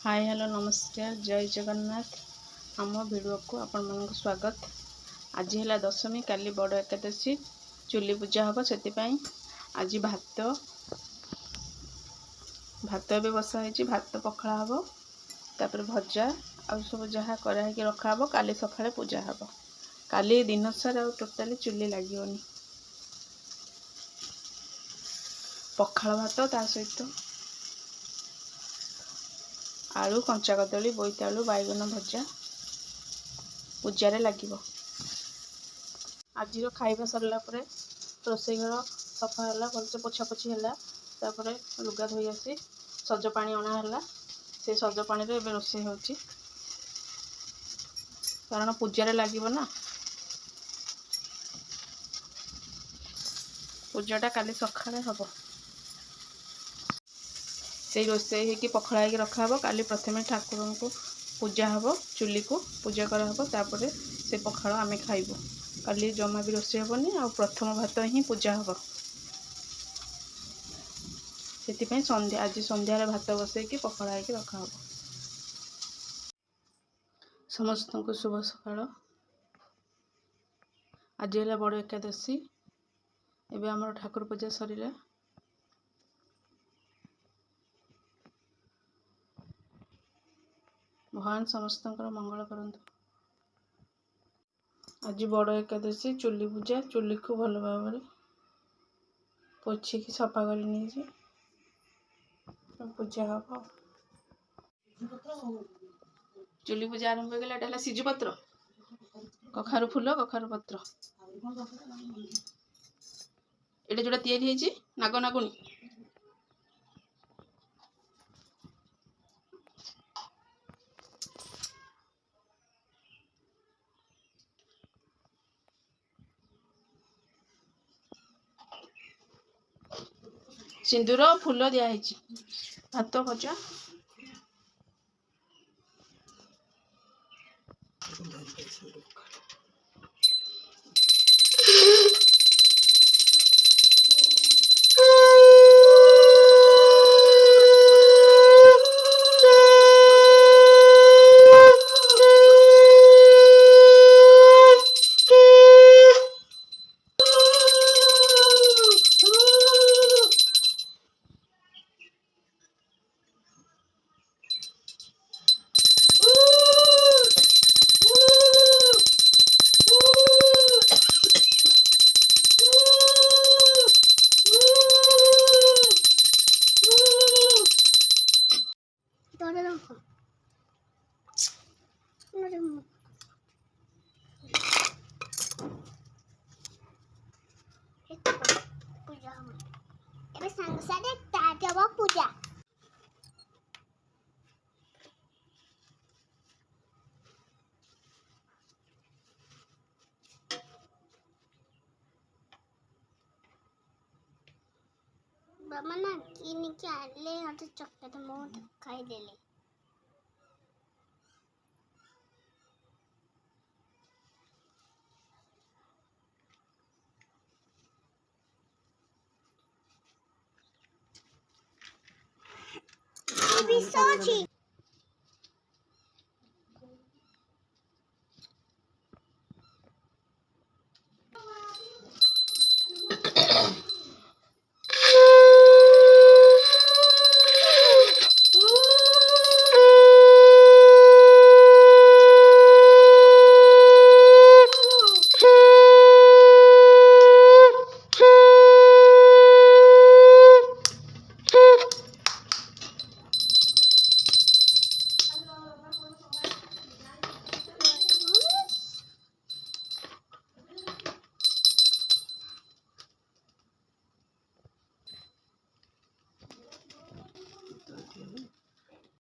Hi hello नमस्कार जय जगन्नाथ आम भिडियो को आपण मानक स्वागत। आज है दशमी काली बड़ एकादशी चुली पूजा हम से आज भात भी बसा है भात पखड़ा हम तापर भजा आ सब जहाँ कराई रखा हम काली सकाଳେ पूजा हम काली दिन सारा टोटाली चुली लगे पखाड़ भात ता सहित आलू कंचा कदली बोईतालू बैगन भजा पूजा लगे। आज खाइबा सरला परे रोसई घर सफा है भलसे पोछापोछी है तापर लुगा धोई आसी सज पानी अणाला से सज पानी रे रोसई हो कारण पूजा लगे ना पूजाटा काली सकाळे हम से रोसई हो पखड़ा हो रखा हम काली प्रथम ठाकुर को पूजा हम चुली को पूजा कराहब तापर से पखाड़ आम खाइबू काली जमा भी रोसई हेनी आ प्रथम भात ही पूजा हम से संध्या आज संध्यार भात बसई पखड़ा हो रखा हम। समस्त को शुभ सकाळ। आज है बड़ एकादशी एवं आम ठाकुर पूजा सरिला भगवान समस्त मंगल करंतु। आज बड़ एकादशी चुली पूजा चुली को भल भाव पोछिकी सफा कर पूजा हम चुली पूजा आरंभ हो गला सिजु पत्र कखारु फूल कखारु पत्र ये जोड़ा तैयारी नाग नागुणी सिंदूर फूल दिखाई भात भजा पूजा बाबा ना किन के आले हते चॉकलेट मोट खाई देले अभी सोची